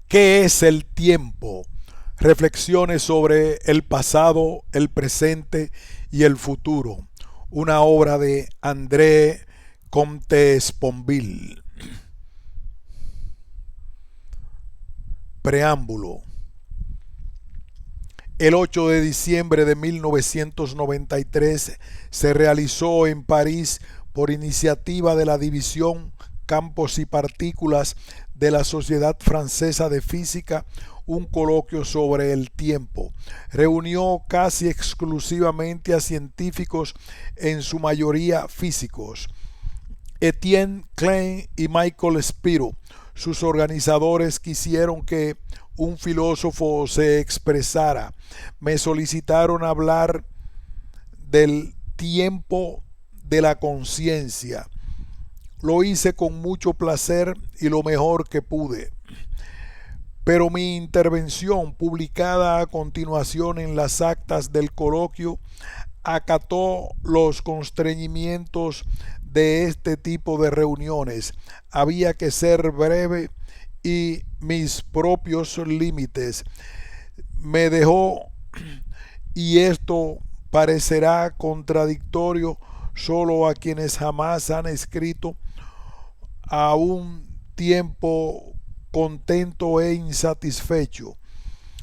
¿Qué es el tiempo? Reflexiones sobre el pasado, el presente y el futuro. Una obra de André Comte Sponville. Preámbulo. El 8 de diciembre de 1993 se realizó en París, por iniciativa de la División Campos y Partículas de la Sociedad Francesa de Física, un coloquio sobre el tiempo. Reunió casi exclusivamente a científicos, en su mayoría físicos. Etienne Klein y Michael Spiro, sus organizadores, quisieron que un filósofo se expresara. Me solicitaron hablar del tiempo de la conciencia. Lo hice con mucho placer y lo mejor que pude. Pero mi intervención, publicada a continuación en las actas del coloquio, acató los constreñimientos de este tipo de reuniones. Había que ser breve y mis propios límites me dejó, y esto parecerá contradictorio solo a quienes jamás han escrito, a un tiempo contento e insatisfecho.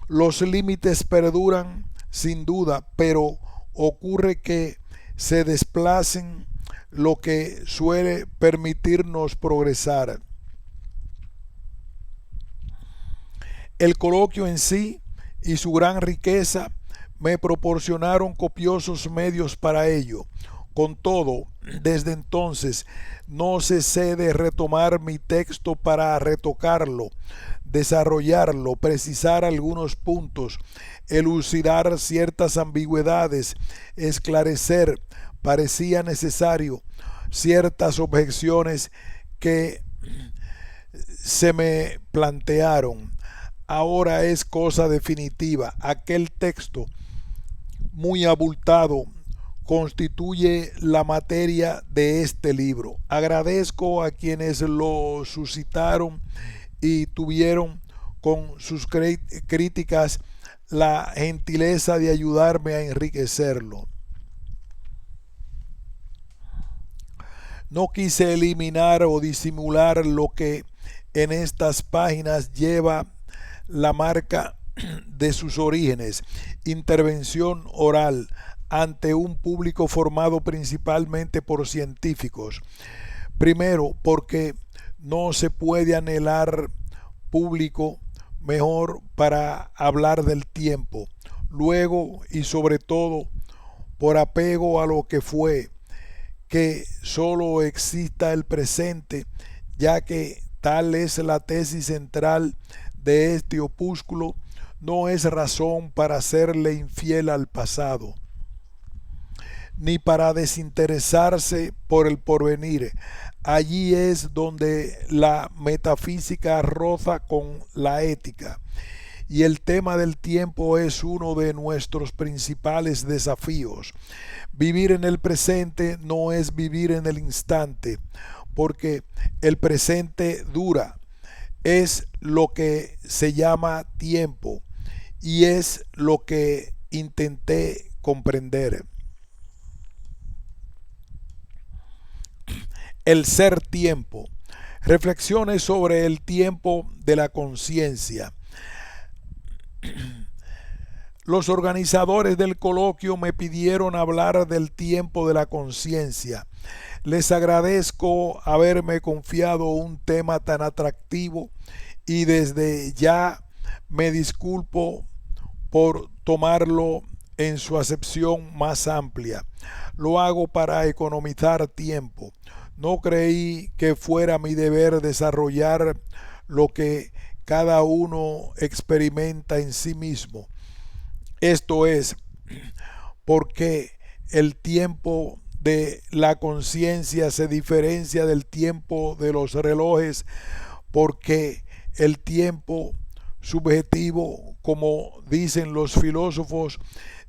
Los límites perduran sin duda, pero ocurre que se desplacen, lo que suele permitirnos progresar. El coloquio en sí y su gran riqueza me proporcionaron copiosos medios para ello. Con todo, desde entonces no cesé de retomar mi texto para retocarlo, desarrollarlo, precisar algunos puntos, elucidar ciertas ambigüedades, esclarecer, parecía necesario, ciertas objeciones que se me plantearon. Ahora es cosa definitiva. Aquel texto, muy abultado, constituye la materia de este libro. Agradezco a quienes lo suscitaron y tuvieron con sus críticas la gentileza de ayudarme a enriquecerlo. No quise eliminar o disimular lo que en estas páginas lleva la marca de sus orígenes: intervención oral ante un público formado principalmente por científicos. Primero, porque no se puede anhelar público mejor para hablar del tiempo. Luego, y sobre todo, por apego a lo que fue, que solo exista el presente, ya que tal es la tesis central de este opúsculo. No es razón para serle infiel al pasado, ni para desinteresarse por el porvenir. Allí es donde la metafísica roza con la ética, y el tema del tiempo es uno de nuestros principales desafíos. Vivir en el presente no es vivir en el instante, porque el presente dura, es lo que se llama tiempo, y es lo que intenté comprender. El ser tiempo. Reflexiones sobre el tiempo de la conciencia. Los organizadores del coloquio me pidieron hablar del tiempo de la conciencia. Les agradezco haberme confiado un tema tan atractivo, y desde ya me disculpo por tomarlo en su acepción más amplia. Lo hago para economizar tiempo. No creí que fuera mi deber desarrollar lo que cada uno experimenta en sí mismo. Esto es, porque el tiempo de la conciencia se diferencia del tiempo de los relojes, porque el tiempo subjetivo, como dicen los filósofos,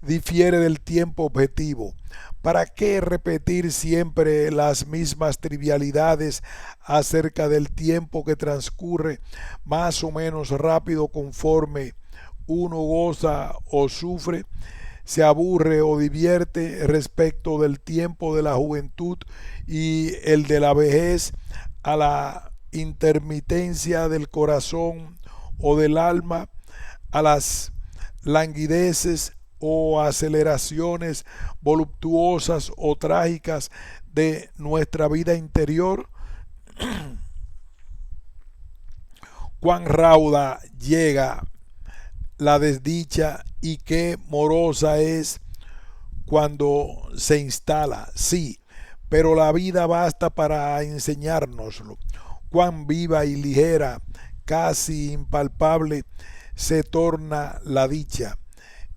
difiere del tiempo objetivo. ¿Para qué repetir siempre las mismas trivialidades acerca del tiempo que transcurre más o menos rápido conforme uno goza o sufre, se aburre o divierte respecto del tiempo de la juventud y el de la vejez, a la intermitencia del corazón o del alma, a las languideces o aceleraciones voluptuosas o trágicas de nuestra vida interior? Cuán rauda llega la desdicha y qué morosa es cuando se instala. Sí, pero la vida basta para enseñárnoslo. Cuán viva y ligera, casi impalpable, se torna la dicha,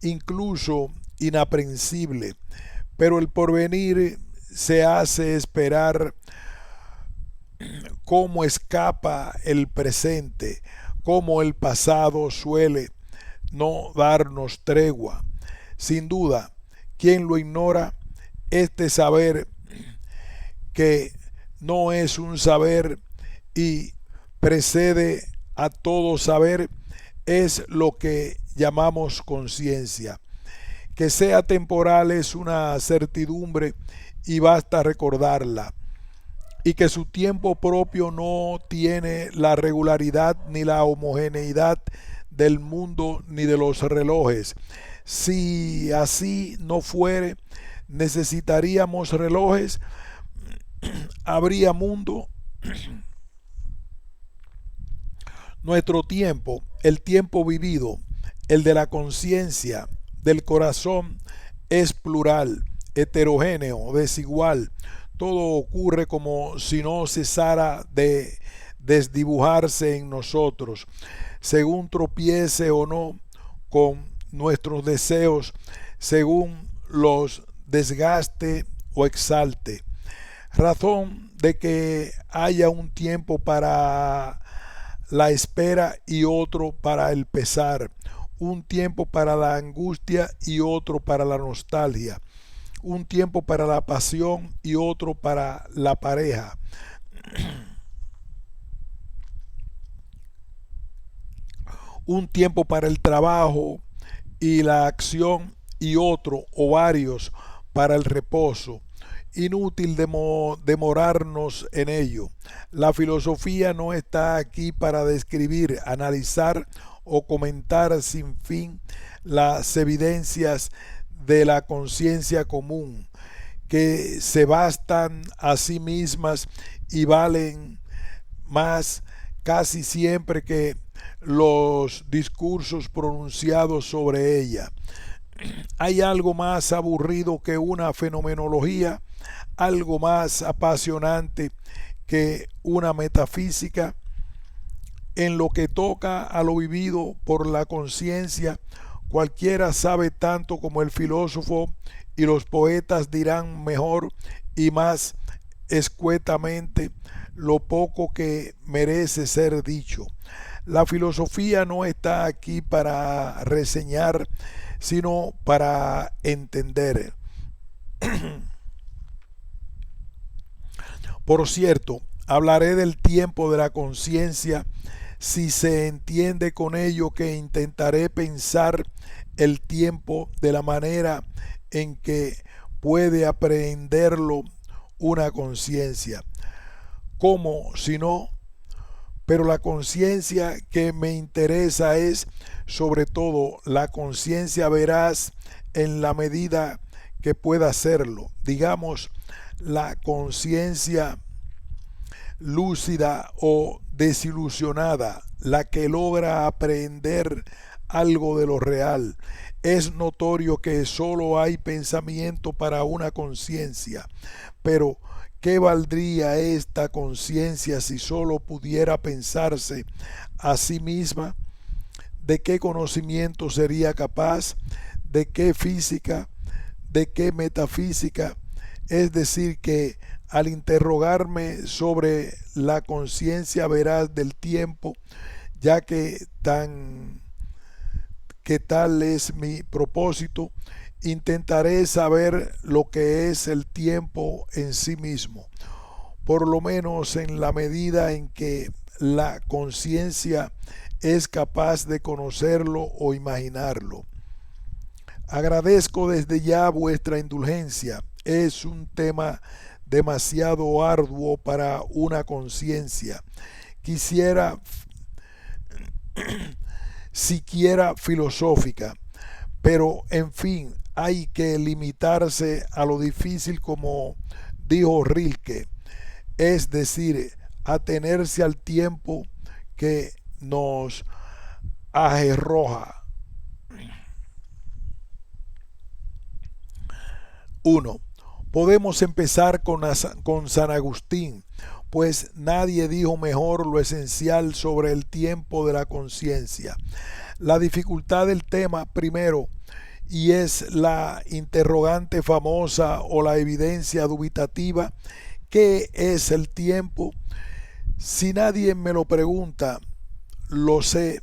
incluso inaprensible, pero el porvenir se hace esperar. Cómo escapa el presente, cómo el pasado suele no darnos tregua. Sin duda, quien lo ignora, este saber que no es un saber y precede a todo saber, es lo que llamamos conciencia. Que sea temporal es una certidumbre y basta recordarla, y que su tiempo propio no tiene la regularidad ni la homogeneidad del mundo ni de los relojes. Si así no fuere, necesitaríamos relojes, habría mundo. Nuestro tiempo, el tiempo vivido, el de la conciencia, del corazón, es plural, heterogéneo, desigual. Todo ocurre como si no cesara de desdibujarse en nosotros, según tropiece o no con nuestros deseos, según los desgaste o exalte. Razón de que haya un tiempo para la espera y otro para el pesar, un tiempo para la angustia y otro para la nostalgia, un tiempo para la pasión y otro para la pareja, un tiempo para el trabajo y la acción y otro o varios para el reposo. Inútil demorarnos en ello. La filosofía no está aquí para describir, analizar o comentar sin fin las evidencias de la conciencia común, que se bastan a sí mismas y valen más casi siempre que los discursos pronunciados sobre ella. Hay algo más aburrido que una fenomenología, algo más apasionante que una metafísica. En lo que toca a lo vivido por la conciencia, cualquiera sabe tanto como el filósofo, y los poetas dirán mejor y más escuetamente lo poco que merece ser dicho. La filosofía no está aquí para reseñar, sino para entender. Por cierto, hablaré del tiempo de la conciencia si se entiende con ello que intentaré pensar el tiempo de la manera en que puede aprehenderlo una conciencia. ¿Cómo si no? Pero la conciencia que me interesa es, sobre todo, la conciencia veraz en la medida que pueda hacerlo. Digamos, la conciencia lúcida o desilusionada, la que logra aprehender algo de lo real. Es notorio que solo hay pensamiento para una conciencia, pero ¿qué valdría esta conciencia si solo pudiera pensarse a sí misma? ¿De qué conocimiento sería capaz? ¿De qué física? ¿De qué metafísica? Es decir, que al interrogarme sobre la conciencia veraz del tiempo, ya que tal es mi propósito, intentaré saber lo que es el tiempo en sí mismo, por lo menos en la medida en que la conciencia es capaz de conocerlo o imaginarlo. Agradezco desde ya vuestra indulgencia. Es un tema demasiado arduo para una conciencia, quisiera siquiera filosófica, pero en fin, hay que limitarse a lo difícil, como dijo Rilke, es decir, atenerse al tiempo que nos ajerroja. 1. Podemos empezar con San Agustín, pues nadie dijo mejor lo esencial sobre el tiempo de la conciencia. La dificultad del tema, primero, y es la interrogante famosa o la evidencia dubitativa: ¿qué es el tiempo? Si nadie me lo pregunta, lo sé.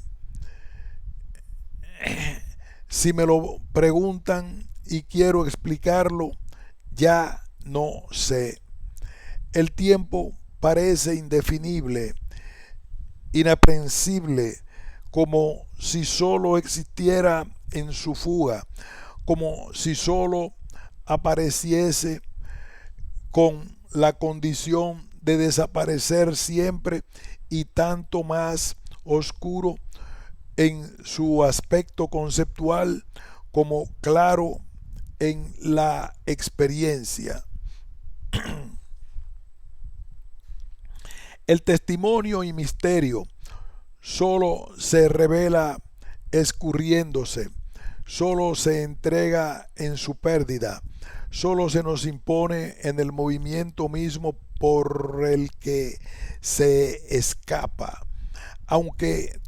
Si me lo preguntan y quiero explicarlo, ya no sé. El tiempo parece indefinible, inaprensible, como si solo existiera en su fuga, como si solo apareciese con la condición de desaparecer siempre, y tanto más oscuro en su aspecto conceptual como claro en la experiencia. El testimonio y misterio solo se revela escurriéndose, solo se entrega en su pérdida, solo se nos impone en el movimiento mismo por el que se escapa. Aunque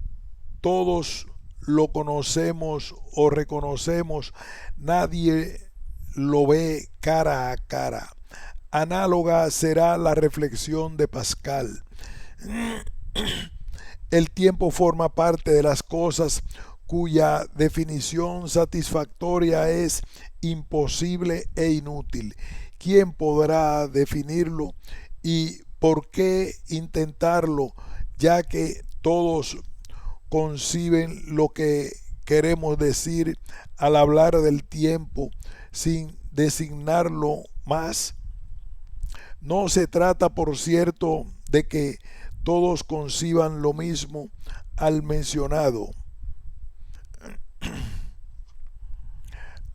todos lo conocemos o reconocemos, nadie lo ve cara a cara. Análoga será la reflexión de Pascal. El tiempo forma parte de las cosas cuya definición satisfactoria es imposible e inútil. ¿Quién podrá definirlo y por qué intentarlo, ya que todos conciben lo que queremos decir al hablar del tiempo sin designarlo más? No se trata, por cierto, de que todos conciban lo mismo al mencionado.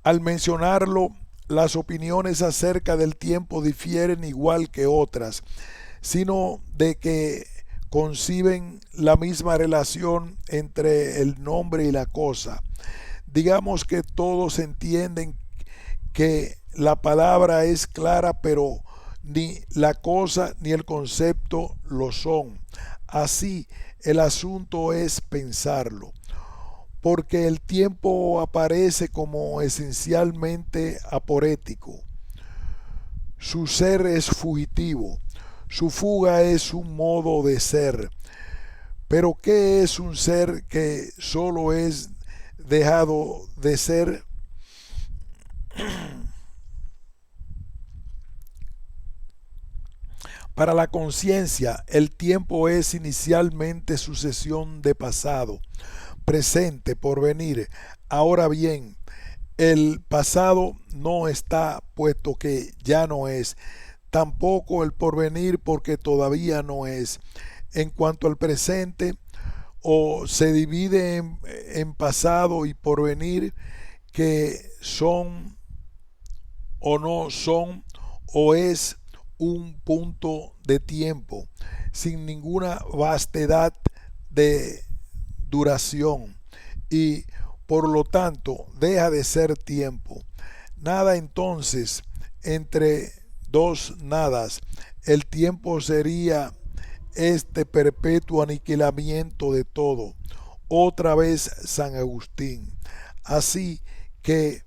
Al mencionarlo, las opiniones acerca del tiempo difieren igual que otras, sino de que conciben la misma relación entre el nombre y la cosa. Digamos que todos entienden que la palabra es clara, pero ni la cosa ni el concepto lo son. Así, el asunto es pensarlo, porque el tiempo aparece como esencialmente aporético. Su ser es fugitivo, su fuga es un modo de ser. Pero ¿qué es un ser que solo es dejado de ser? Para la conciencia, el tiempo es inicialmente sucesión de pasado, presente, porvenir. Ahora bien, el pasado no está, puesto que ya no es; tampoco el porvenir, porque todavía no es. En cuanto al presente, o se divide en pasado y porvenir, que son o no son, o es un punto de tiempo sin ninguna vastedad de duración, y por lo tanto deja de ser tiempo. Nada entonces entre dos nadas. El tiempo sería este perpetuo aniquilamiento de todo. Otra vez San Agustín. Así que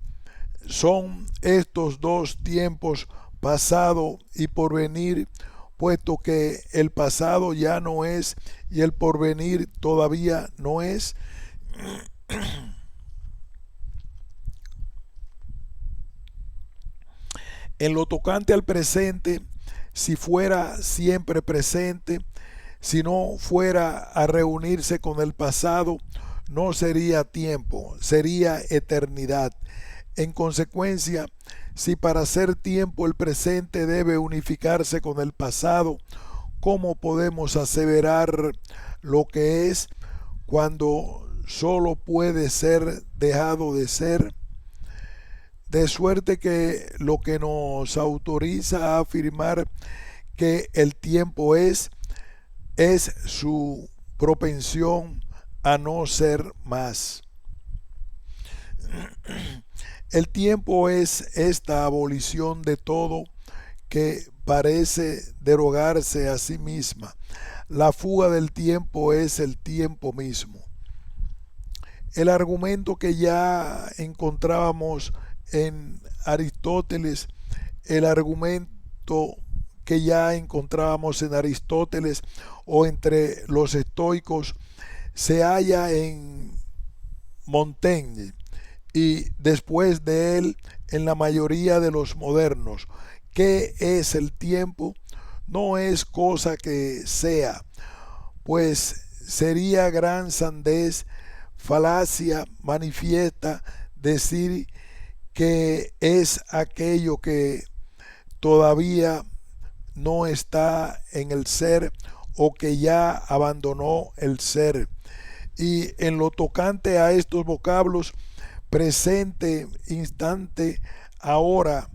son estos dos tiempos, pasado y porvenir, puesto que el pasado ya no es y el porvenir todavía no es. En lo tocante al presente, si fuera siempre presente, si no fuera a reunirse con el pasado, no sería tiempo, sería eternidad. En consecuencia, si para ser tiempo el presente debe unificarse con el pasado, ¿cómo podemos aseverar lo que es cuando solo puede ser dejado de ser? De suerte que lo que nos autoriza a afirmar que el tiempo es su propensión a no ser más. El tiempo es esta abolición de todo que parece derogarse a sí misma. La fuga del tiempo es el tiempo mismo. El argumento que ya encontrábamos en Aristóteles, el argumento que ya encontrábamos en Aristóteles o entre los estoicos, se halla en Montaigne y después de él en la mayoría de los modernos. ¿Qué es el tiempo? No es cosa que sea, pues sería gran sandez, falacia manifiesta decir que es aquello que todavía no está en el ser o que ya abandonó el ser. Y en lo tocante a estos vocablos, presente, instante, ahora,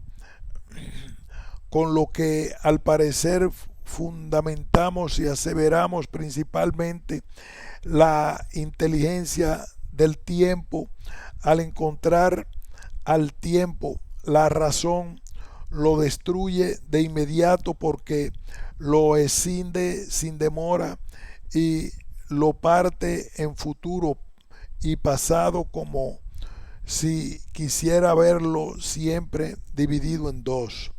con lo que al parecer fundamentamos y aseveramos principalmente la inteligencia del tiempo, al encontrar al tiempo la razón, lo destruye de inmediato porque lo escinde sin demora y lo parte en futuro y pasado como si quisiera verlo siempre dividido en dos.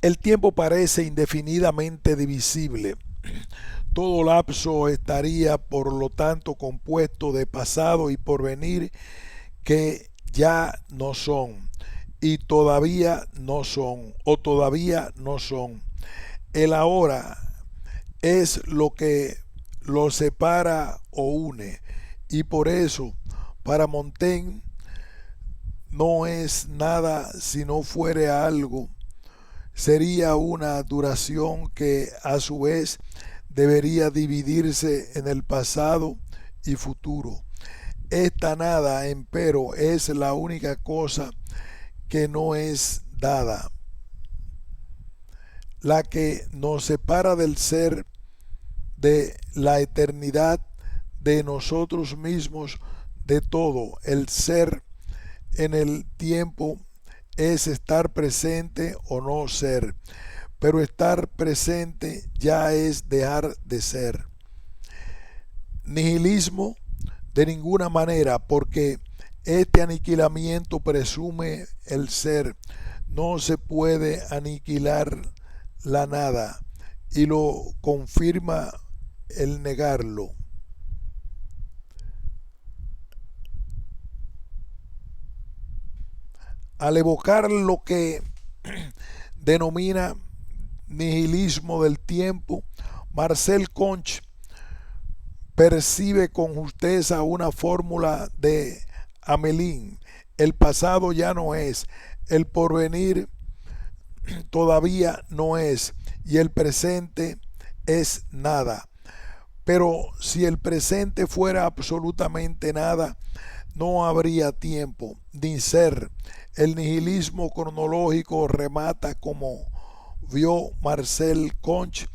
El tiempo parece indefinidamente divisible. Todo lapso estaría, por lo tanto, compuesto de pasado y porvenir que ya no son, y todavía no son, o todavía no son. El ahora es lo que lo separa o une, y por eso, para Montaigne, no es nada si no fuere algo. Sería una duración que a su vez debería dividirse en el pasado y futuro. Esta nada, empero, es la única cosa que no es dada, la que nos separa del ser, de la eternidad, de nosotros mismos, de todo. El ser en el tiempo es estar presente o no ser, pero estar presente ya es dejar de ser. Nihilismo de ninguna manera, porque este aniquilamiento presume el ser. No se puede aniquilar la nada y lo confirma el negarlo. Al evocar lo que denomina nihilismo del tiempo, Marcel Conch percibe con justeza una fórmula de Hamelin. El pasado ya no es, el porvenir todavía no es, y el presente es nada. Pero si el presente fuera absolutamente nada, no habría tiempo ni ser. El nihilismo cronológico remata, como vio Marcel Conch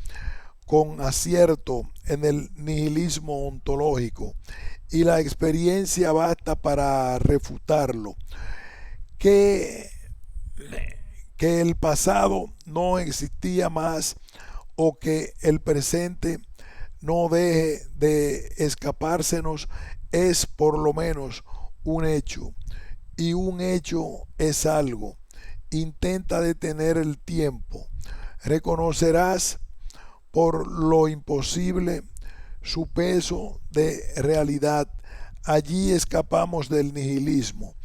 con acierto, en el nihilismo ontológico, y la experiencia basta para refutarlo. Que, que el pasado no existía más o que el presente no deje de escapársenos es por lo menos un hecho, y un hecho es algo. Intenta detener el tiempo. Reconocerás por lo imposible su peso de realidad. Allí escapamos del nihilismo.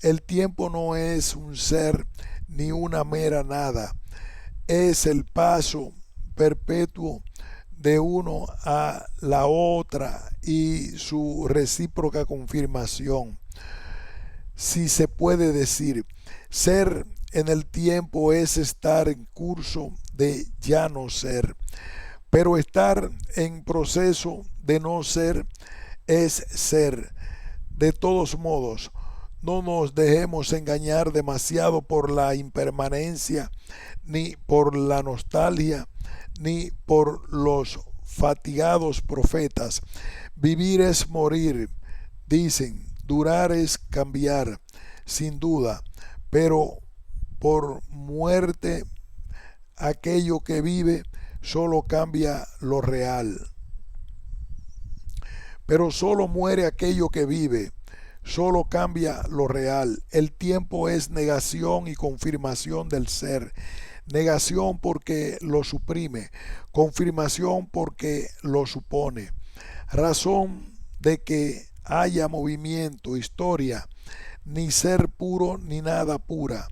El tiempo no es un ser ni una mera nada, es el paso perpetuo de uno a la otra y su recíproca confirmación. Si se puede decir, ser en el tiempo es estar en curso de ya no ser, pero estar en proceso de no ser es ser. De todos modos, no nos dejemos engañar demasiado por la impermanencia, ni por la nostalgia, ni por los fatigados profetas. Vivir es morir, dicen, durar es cambiar, sin duda, pero por muerte aquello que vive solo cambia lo real. Pero solo muere aquello que vive, solo cambia lo real. El tiempo es negación y confirmación del ser. Negación porque lo suprime, confirmación porque lo supone. Razón de que haya movimiento, historia, ni ser puro ni nada pura,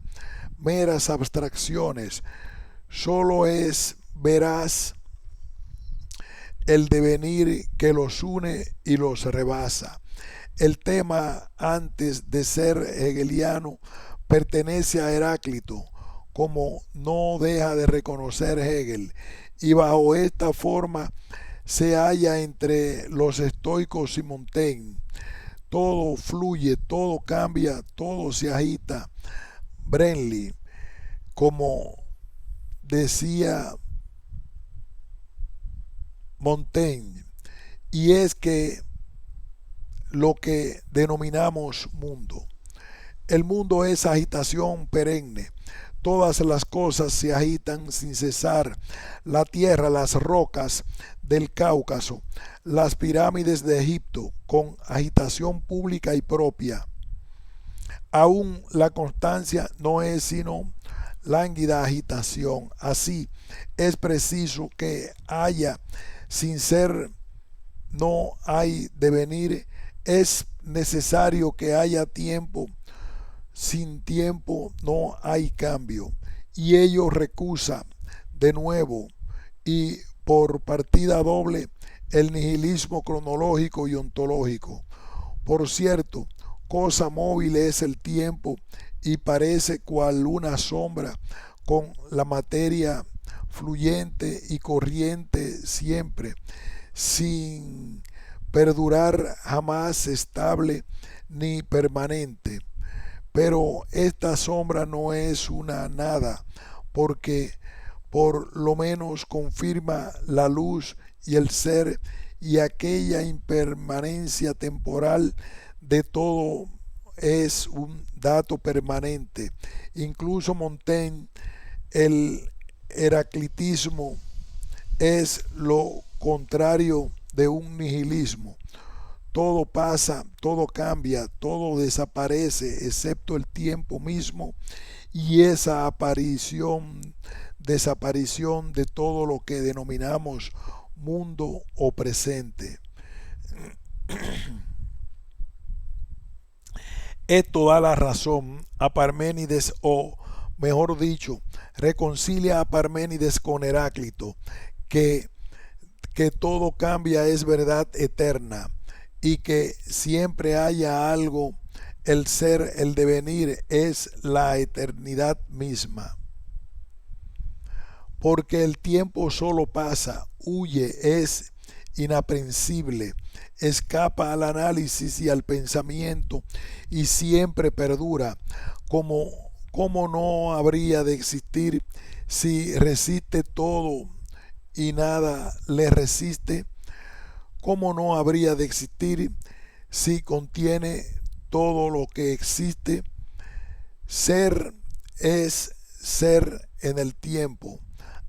meras abstracciones. Solo es veraz el devenir que los une y los rebasa. El tema, antes de ser hegeliano, pertenece a Heráclito, como no deja de reconocer Hegel, y bajo esta forma se halla entre los estoicos y Montaigne. Todo fluye, todo cambia, todo se agita. Brenly, como decía Montaigne, y es que lo que denominamos mundo. El mundo es agitación perenne. Todas las cosas se agitan sin cesar. La tierra, las rocas del Cáucaso, las pirámides de Egipto, con agitación pública y propia. Aún la constancia no es sino lánguida agitación. Así es preciso que haya, sin ser no hay devenir. Es necesario que haya tiempo, sin tiempo no hay cambio, y ello recusa de nuevo y por partida doble el nihilismo cronológico y ontológico. Por cierto, cosa móvil es el tiempo y parece cual una sombra con la materia fluyente y corriente siempre, sin perdurar jamás estable ni permanente. Pero esta sombra no es una nada, porque por lo menos confirma la luz y el ser y aquella impermanencia temporal de todo es un dato permanente. Incluso Montaigne, el heraclitismo es lo contrario de un nihilismo. Todo pasa, todo cambia, todo desaparece, excepto el tiempo mismo y esa desaparición de todo lo que denominamos mundo o presente. Esto da la razón a Parménides, o mejor dicho, reconcilia a Parménides con Heráclito, que, que todo cambia es verdad eterna y que siempre haya algo, el ser, el devenir es la eternidad misma. Porque el tiempo solo pasa, huye, es inaprensible, escapa al análisis y al pensamiento y siempre perdura. Como, como no habría de existir si resiste todo y nada le resiste? ¿Cómo no habría de existir si contiene todo lo que existe? Ser es ser en el tiempo.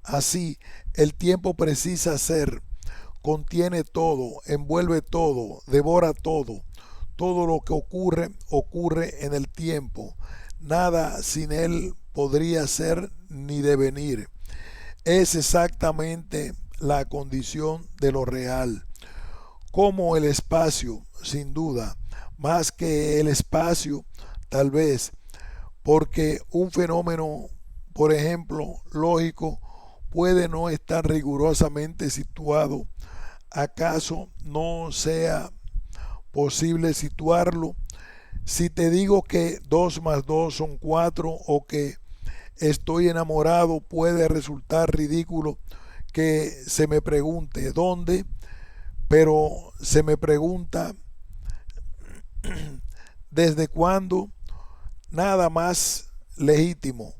Así, el tiempo precisa ser, contiene todo, envuelve todo, devora todo. Todo lo que ocurre, ocurre en el tiempo. Nada sin él podría ser ni devenir. Es exactamente la condición de lo real. Como el espacio, sin duda, más que el espacio, tal vez, porque un fenómeno, por ejemplo, lógico, puede no estar rigurosamente situado. ¿Acaso no sea posible situarlo? Si te digo que 2 más 2 son 4 o que estoy enamorado, puede resultar ridículo que se me pregunte dónde, pero se me pregunta desde cuándo, nada más legítimo,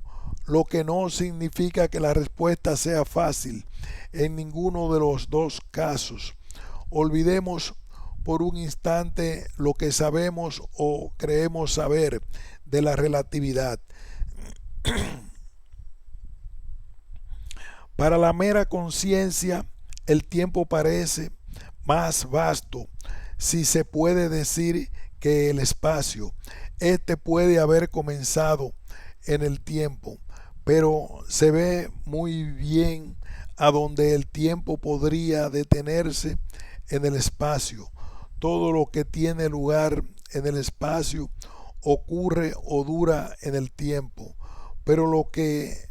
lo que no significa que la respuesta sea fácil en ninguno de los dos casos. Olvidemos por un instante lo que sabemos o creemos saber de la relatividad. Para la mera conciencia, el tiempo parece más vasto, si se puede decir, que el espacio. Este puede haber comenzado en el tiempo, pero se ve muy bien a donde el tiempo podría detenerse en el espacio. Todo lo que tiene lugar en el espacio ocurre o dura en el tiempo, pero lo que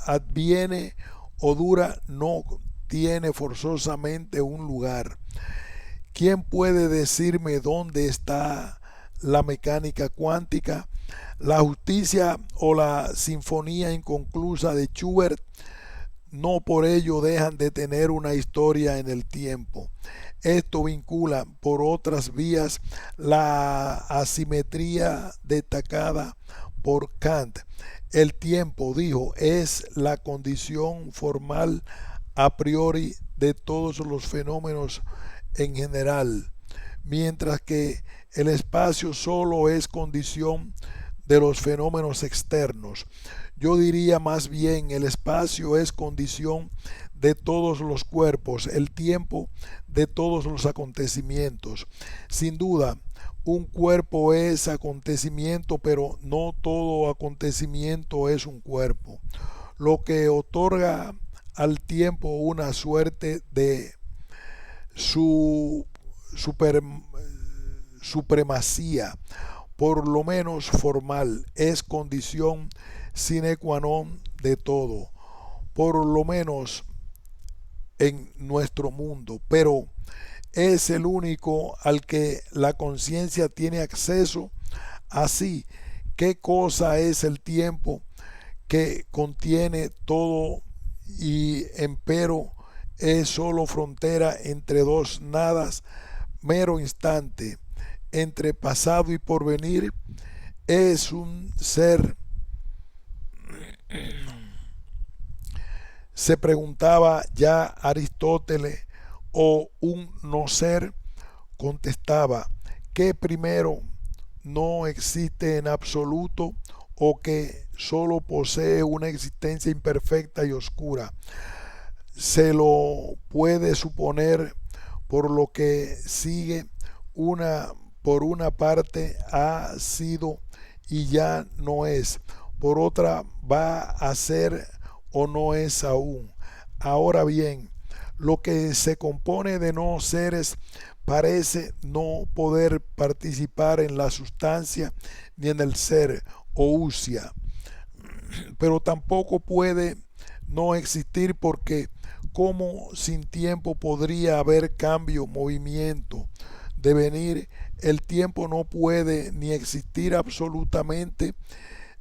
adviene o dura no tiene forzosamente un lugar. ¿Quién puede decirme dónde está la mecánica cuántica? La justicia o la sinfonía inconclusa de Schubert no por ello dejan de tener una historia en el tiempo. Esto vincula por otras vías la asimetría destacada por Kant. El tiempo, dijo, es la condición formal a priori de todos los fenómenos en general, mientras que el espacio solo es condición de los fenómenos externos. Yo diría más bien el espacio es condición de todos los cuerpos, el tiempo de todos los acontecimientos. Sin duda, un cuerpo es acontecimiento, pero no todo acontecimiento es un cuerpo, lo que otorga al tiempo una suerte de su supremacía, por lo menos formal, es condición sine qua non de todo, por lo menos en nuestro mundo, pero es el único al que la conciencia tiene acceso. Así, ¿qué cosa es el tiempo que contiene todo y empero es solo frontera entre dos nadas, mero instante entre pasado y porvenir? Es un ser, se preguntaba ya Aristóteles, o un no ser, contestaba, que primero no existe en absoluto o que solo posee una existencia imperfecta y oscura. Se lo puede suponer por lo que sigue. Por una parte ha sido y ya no es, por otra va a ser o no es aún. Ahora bien, lo que se compone de no seres parece no poder participar en la sustancia ni en el ser o usia, pero tampoco puede no existir, porque como sin tiempo podría haber cambio, movimiento, devenir. El tiempo no puede ni existir absolutamente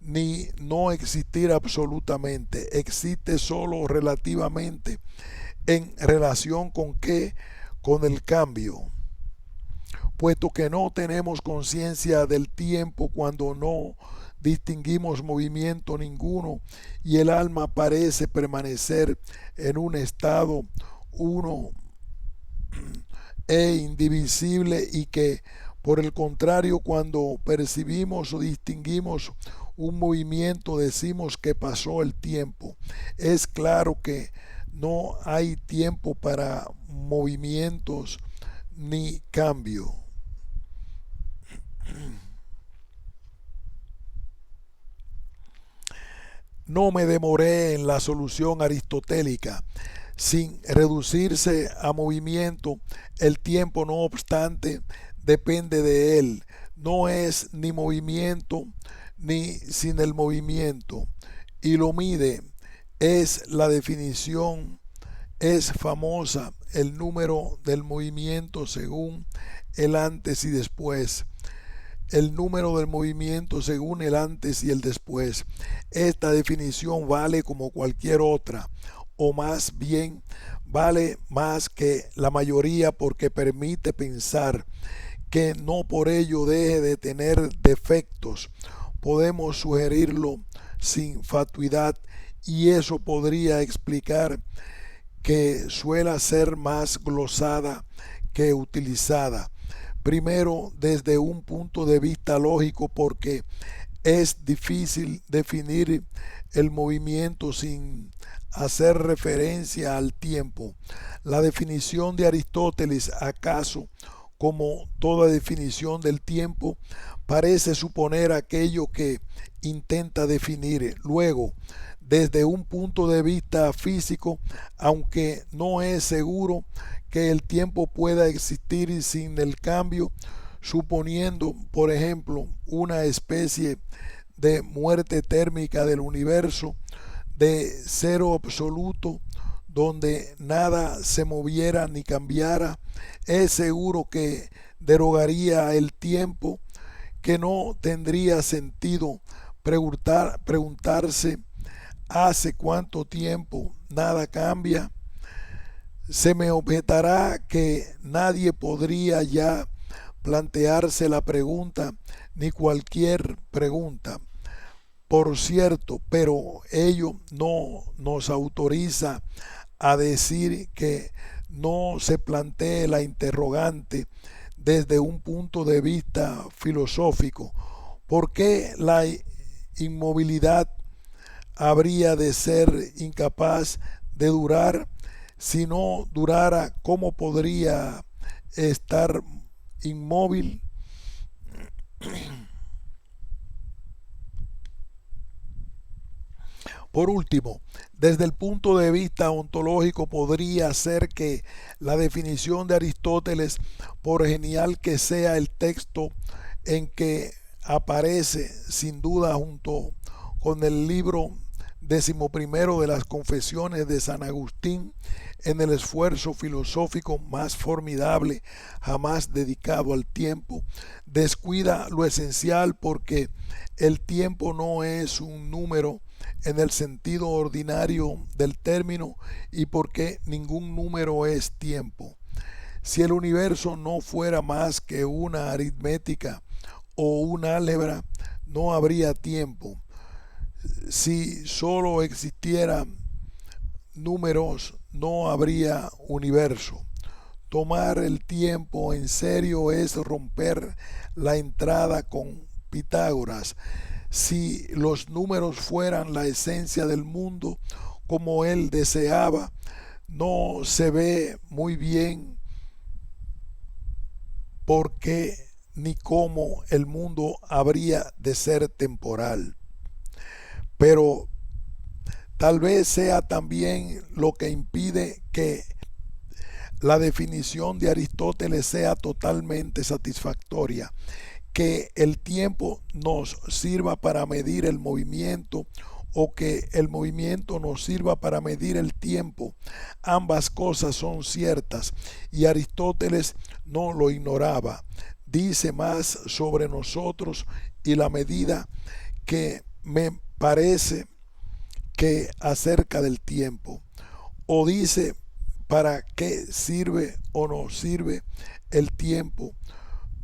ni no existir absolutamente, existe solo relativamente. ¿En relación con qué? Con el cambio. Puesto que no tenemos conciencia del tiempo cuando no distinguimos movimiento ninguno y el alma parece permanecer en un estado uno e indivisible, y que por el contrario, cuando percibimos o distinguimos un movimiento decimos que pasó el tiempo. Es claro que no hay tiempo para movimientos ni cambio. No me demoré en la solución aristotélica. Sin reducirse a movimiento, el tiempo, no obstante, depende de él. No es ni movimiento ni sin el movimiento. Y lo mide. Es la definición, es famosa el número del movimiento según el antes y después. El número del movimiento según el antes y el después. Esta definición vale como cualquier otra, o más bien vale más que la mayoría porque permite pensar que no por ello deje de tener defectos. Podemos sugerirlo sin fatuidad y eso podría explicar que suele ser más glosada que utilizada. Primero, desde un punto de vista lógico, porque es difícil definir el movimiento sin hacer referencia al tiempo. La definición de Aristóteles, acaso, como toda definición del tiempo, parece suponer aquello que intenta definir. Luego, desde un punto de vista físico, aunque no es seguro que el tiempo pueda existir sin el cambio, suponiendo, por ejemplo, una especie de muerte térmica del universo, de cero absoluto, donde nada se moviera ni cambiara, es seguro que derogaría el tiempo, que no tendría sentido preguntarse hace cuánto tiempo nada cambia. Se me objetará que nadie podría ya plantearse la pregunta ni cualquier pregunta. Por cierto, pero ello no nos autoriza a decir que no se plantee la interrogante desde un punto de vista filosófico. ¿Por qué la inmovilidad habría de ser incapaz de durar? Si no durara, ¿cómo podría estar inmóvil? Por último, desde el punto de vista ontológico podría ser que la definición de Aristóteles, por genial que sea el texto en que aparece, sin duda junto con el libro 11 de las Confesiones de San Agustín, en el esfuerzo filosófico más formidable jamás dedicado al tiempo, descuida lo esencial porque el tiempo no es un número en el sentido ordinario del término y porque ningún número es tiempo. Si el universo no fuera más que una aritmética o un álgebra, no habría tiempo. Si solo existieran números, no habría universo. Tomar el tiempo en serio es romper la entrada con Pitágoras. Si los números fueran la esencia del mundo como él deseaba, no se ve muy bien por qué ni cómo el mundo habría de ser temporal. Pero tal vez sea también lo que impide que la definición de Aristóteles sea totalmente satisfactoria, que el tiempo nos sirva para medir el movimiento o que el movimiento nos sirva para medir el tiempo. Ambas cosas son ciertas y Aristóteles no lo ignoraba. Dice más sobre nosotros y la medida que me parece que acerca del tiempo. O dice para qué sirve o no sirve el tiempo,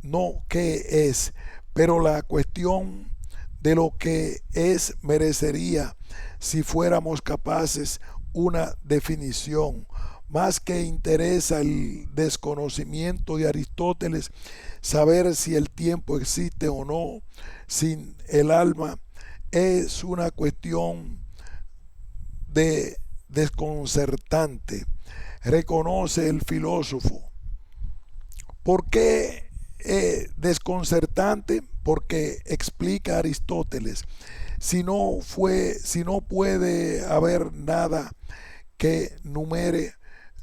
no qué es, pero la cuestión de lo que es merecería, si fuéramos capaces, una definición. Más que interesa el desconocimiento de Aristóteles, saber si el tiempo existe o no sin el alma, es una cuestión de desconcertante, reconoce el filósofo. ¿Por qué desconcertante? Porque explica Aristóteles, si no puede haber nada que numere,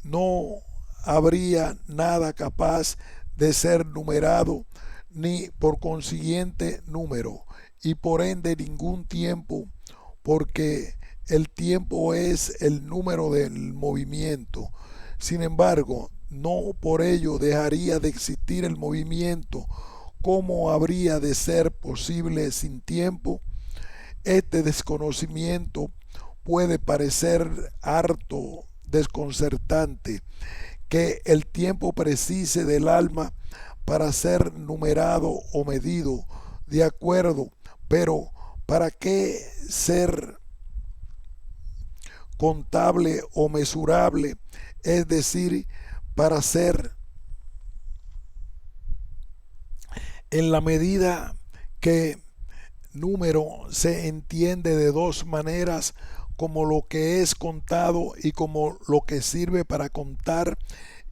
no habría nada capaz de ser numerado, ni por consiguiente número, y por ende ningún tiempo, porque el tiempo es el número del movimiento. Sin embargo, no por ello dejaría de existir el movimiento. ¿Cómo habría de ser posible sin tiempo? Este desconocimiento puede parecer harto desconcertante, que el tiempo precise del alma para ser numerado o medido, de acuerdo, pero ¿para qué ser contable o mesurable? Es decir, para ser en la medida que número se entiende de dos maneras, como lo que es contado y como lo que sirve para contar,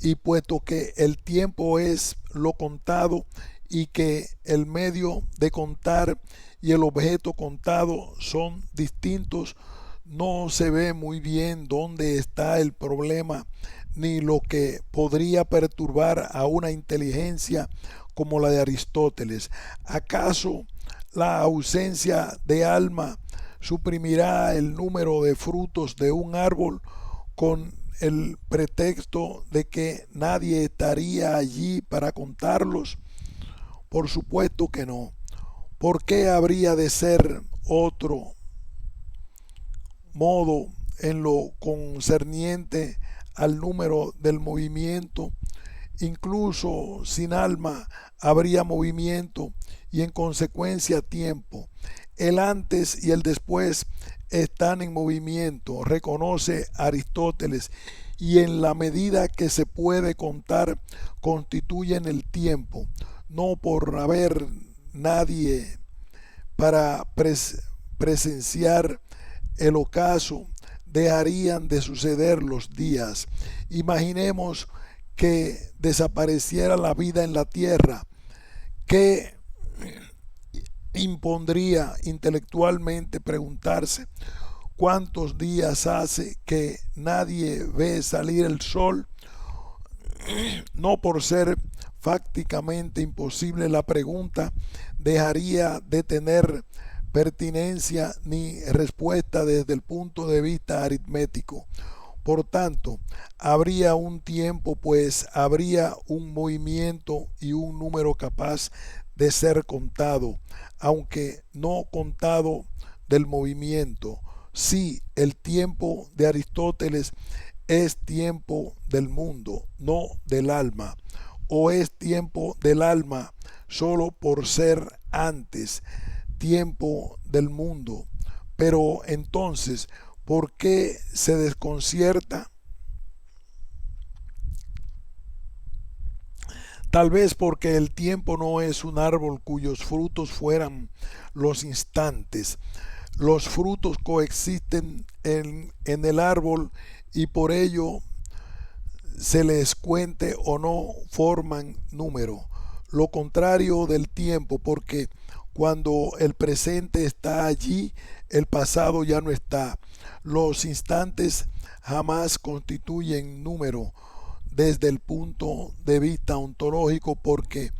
y puesto que el tiempo es lo contado y que el medio de contar y el objeto contado son distintos, no se ve muy bien dónde está el problema ni lo que podría perturbar a una inteligencia como la de Aristóteles. ¿Acaso la ausencia de alma suprimirá el número de frutos de un árbol con el pretexto de que nadie estaría allí para contarlos? Por supuesto que no. ¿Por qué habría de ser otro modo en lo concerniente al número del movimiento? Incluso sin alma habría movimiento y en consecuencia tiempo. El antes y el después están en movimiento, reconoce Aristóteles, y en la medida que se puede contar constituyen el tiempo. No por haber nadie para presenciar el ocaso dejarían de suceder los días. Imaginemos que desapareciera la vida en la tierra, que impondría intelectualmente preguntarse cuántos días hace que nadie ve salir el sol. No por ser fácticamente imposible la pregunta dejaría de tener pertinencia ni respuesta desde el punto de vista aritmético. Por tanto, habría un tiempo, pues habría un movimiento y un número capaz de ser contado, aunque no contado del movimiento. Sí, el tiempo de Aristóteles es tiempo del mundo, no del alma, o es tiempo del alma solo por ser antes tiempo del mundo. Pero entonces, ¿por qué se desconcierta? Tal vez porque el tiempo no es un árbol cuyos frutos fueran los instantes. Los frutos coexisten en el árbol y por ello se les cuente o no forman número. Lo contrario del tiempo, porque cuando el presente está allí, el pasado ya no está. Los instantes jamás constituyen número desde el punto de vista ontológico, porque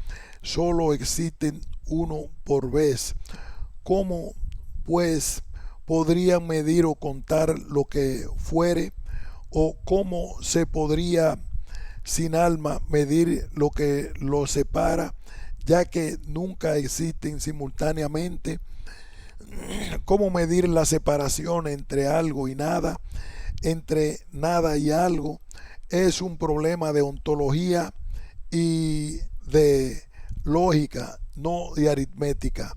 solo existen uno por vez. ¿Cómo, pues, podrían medir o contar lo que fuere? ¿O cómo se podría sin alma medir lo que lo separa, ya que nunca existen simultáneamente? ¿Cómo medir la separación entre algo y nada, entre nada y algo? Es un problema de ontología y de lógica, no de aritmética.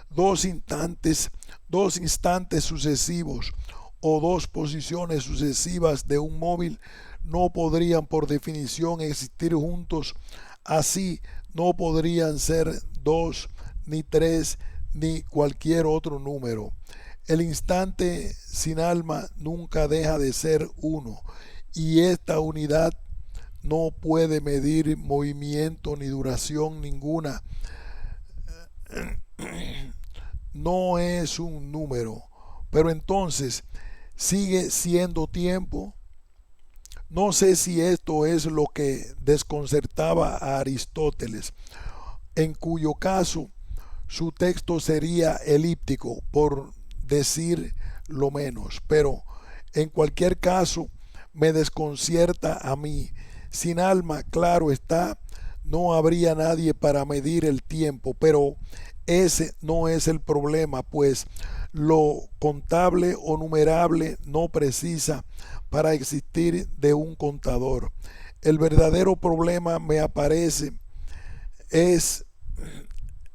Dos instantes, dos instantes sucesivos o dos posiciones sucesivas de un móvil no podrían por definición existir juntos. Así no podrían ser dos, ni tres, ni cualquier otro número. El instante sin alma nunca deja de ser uno, y esta unidad no puede medir movimiento ni duración ninguna. No es un número, pero entonces sigue siendo tiempo. No sé si esto es lo que desconcertaba a Aristóteles, en cuyo caso su texto sería elíptico, por decir lo menos, pero en cualquier caso me desconcierta a mí. Sin alma, claro está, no habría nadie para medir el tiempo, pero ese no es el problema, pues lo contable o numerable no precisa para existir de un contador. El verdadero problema me aparece es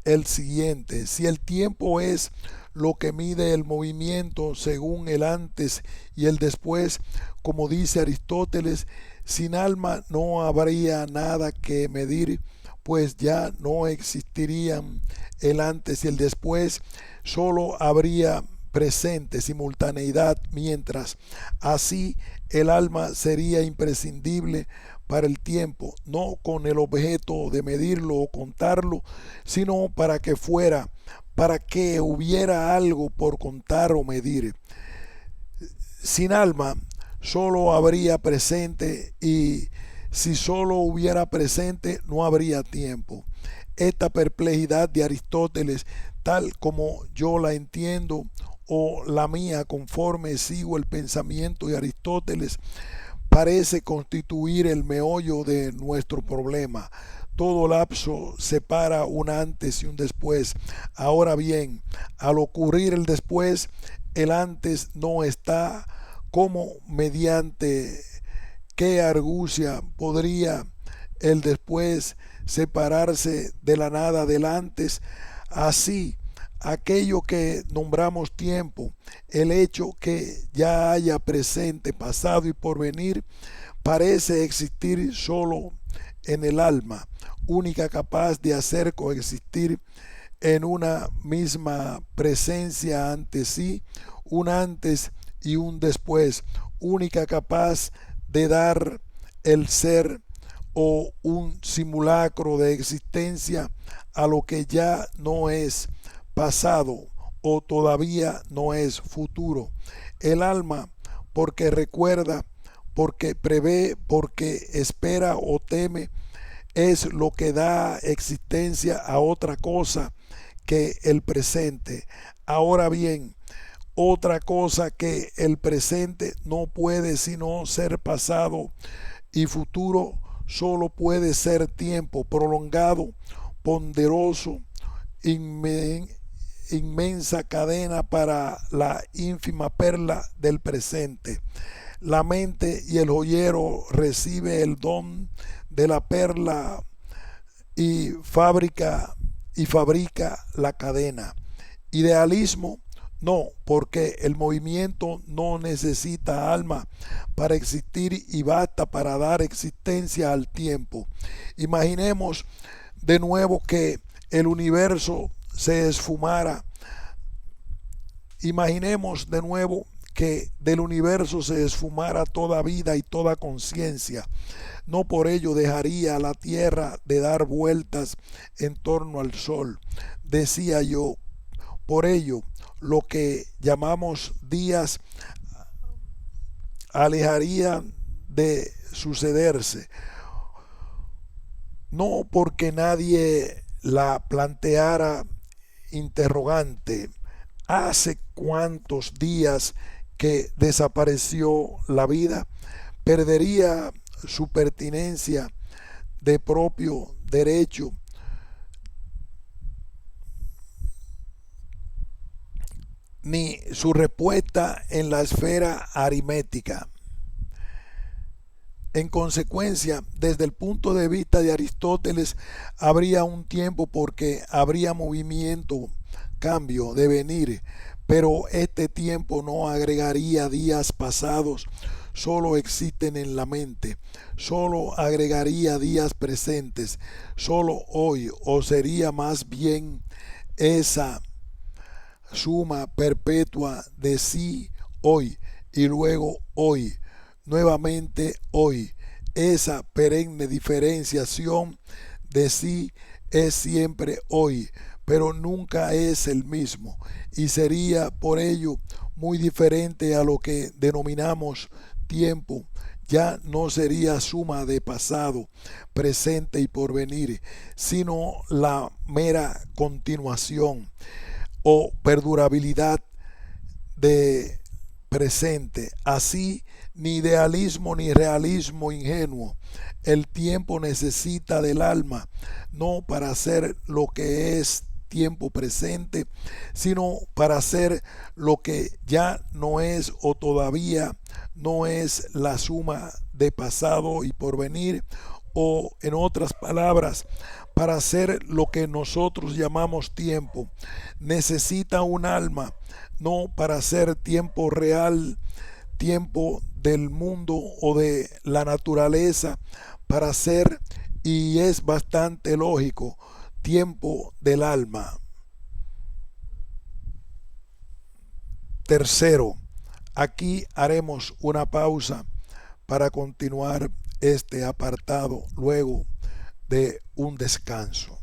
el siguiente: si el tiempo es lo que mide el movimiento según el antes y el después, como dice Aristóteles, sin alma no habría nada que medir, pues ya no existirían el antes y el después, solo habría presente, simultaneidad, mientras así el alma sería imprescindible para el tiempo, no con el objeto de medirlo o contarlo, sino para que hubiera algo por contar o medir. Sin alma solo habría presente, y si solo hubiera presente no habría tiempo. Esta perplejidad de Aristóteles, tal como yo la entiendo, o la mía conforme sigo el pensamiento de Aristóteles, parece constituir el meollo de nuestro problema. Todo lapso separa un antes y un después. Ahora bien, al ocurrir el después, el antes no está. ¿Cómo, mediante qué argucia podría el después separarse de la nada del antes? Así, aquello que nombramos tiempo, el hecho que ya haya presente, pasado y porvenir, parece existir solo en el alma, única capaz de hacer coexistir en una misma presencia ante sí un antes y un después, única capaz de dar el ser o un simulacro de existencia a lo que ya no es pasado o todavía no es futuro. El alma, porque recuerda, porque prevé, porque espera o teme, es lo que da existencia a otra cosa que el presente. Ahora bien, otra cosa que el presente no puede sino ser pasado, y futuro solo puede ser tiempo prolongado, ponderoso, inmensa cadena para la ínfima perla del presente. La mente y el joyero recibe el don de la perla y fabrica la cadena. Idealismo no, porque el movimiento no necesita alma para existir y basta para dar existencia al tiempo. Imaginemos de nuevo que el universo se esfumara. Imaginemos de nuevo que del universo se esfumara toda vida y toda conciencia. No por ello dejaría la tierra de dar vueltas en torno al sol. Decía yo, por ello, lo que llamamos días alejarían de sucederse. No porque nadie la planteara interrogante. ¿Hace cuántos días que desapareció la vida? Perdería su pertinencia de propio derecho, ni su respuesta en la esfera aritmética. En consecuencia, desde el punto de vista de Aristóteles, habría un tiempo porque habría movimiento, cambio, devenir, pero este tiempo no agregaría días pasados, solo existen en la mente, solo agregaría días presentes, solo hoy, o sería más bien esa suma perpetua de sí hoy y luego hoy, nuevamente hoy. Esa perenne diferenciación de sí es siempre hoy, pero nunca es el mismo, y sería por ello muy diferente a lo que denominamos tiempo, ya no sería suma de pasado, presente y porvenir, sino la mera continuación o perdurabilidad de presente. Así, ni idealismo ni realismo ingenuo. El tiempo necesita del alma, no para hacer lo que es tiempo presente, sino para hacer lo que ya no es o todavía no es la suma de pasado y porvenir, o en otras palabras, para hacer lo que nosotros llamamos tiempo. Necesita un alma, no para hacer tiempo real, tiempo del mundo o de la naturaleza, para hacer, y es bastante lógico, tiempo del alma. Tercero, aquí haremos una pausa para continuar este apartado luego de un descanso.